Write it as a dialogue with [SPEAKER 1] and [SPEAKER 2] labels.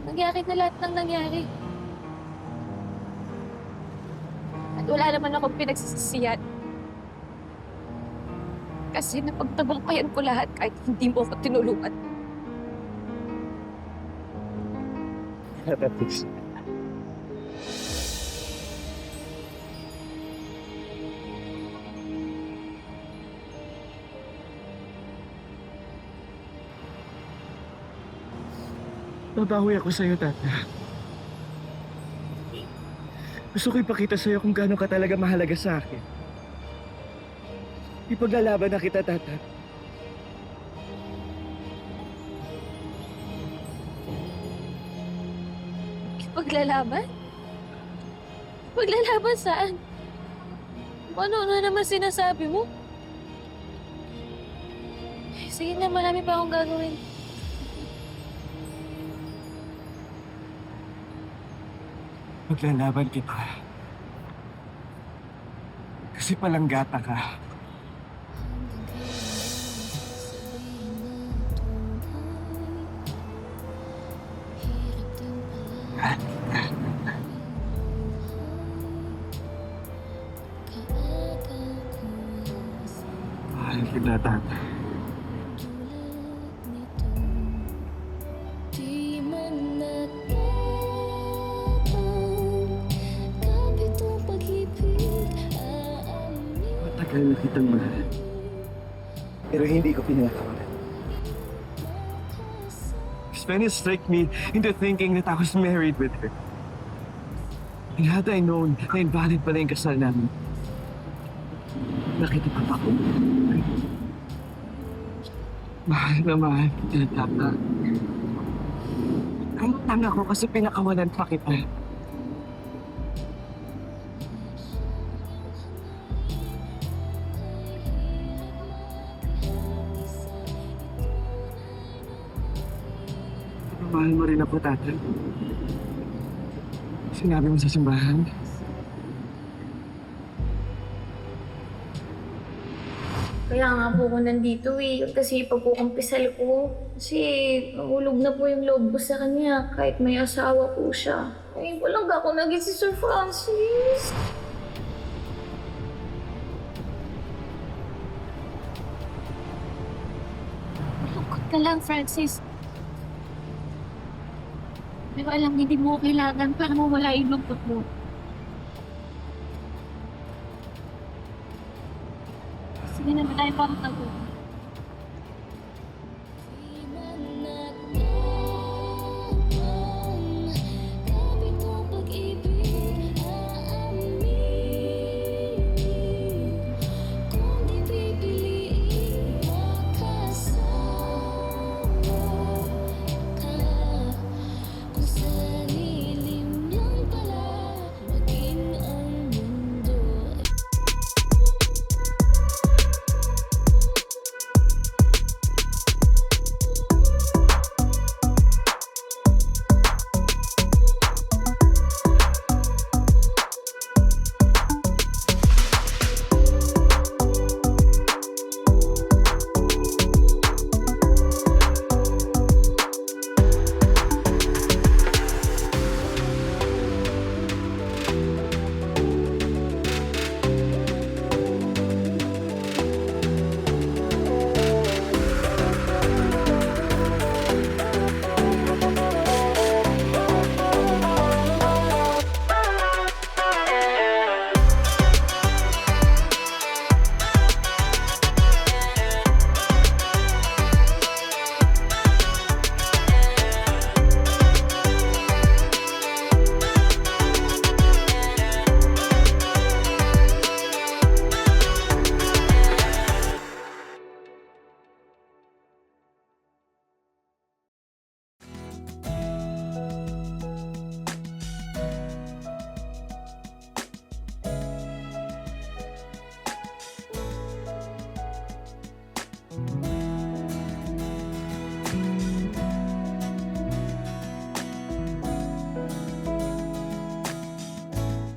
[SPEAKER 1] Nangyari na lahat ng nangyari. At wala naman akong pinagsisisihan. Kasi napagtagumpayan ko lahat kahit hindi mo ako tinulungan.
[SPEAKER 2] Tapos, babawi ako sa'yo, Tata. Gusto ko ipakita sa'yo kung gaano ka talaga mahalaga sa akin. Ipaglalaban na kita, Tata.
[SPEAKER 1] Paglalaban? Paglalaban saan? Ano na naman sinasabi mo? Sige na, marami pa akong gagawin.
[SPEAKER 2] Maglalaban kita. Kasi palanggata ka. Mahal kita, Tata. Matagal na kitang mahal. Pero hindi ko pinakawalan. Spanish tricked me into thinking that I was married with her. And had I known na invalid pala yung kasal namin, nakitipag ako. Mahal na mahal kita, Tata. Ang tanga ko kasi pinakawalan pa kita. Mahal mo rin ako, Tata. Sinabi mo sa simbahan.
[SPEAKER 1] Kaya nga po ako nandito eh. Kasi pagkukumpisal ko. Kasi nahulog na po yung loob ko sa kanya kahit may asawa po siya. Ngayon po lang ako naging si Sir Francis. Malungkot ka lang, Francis. Pero alam, hindi mo kailangan para mawala yung lungkot mo. Sige na, tayo para tayo.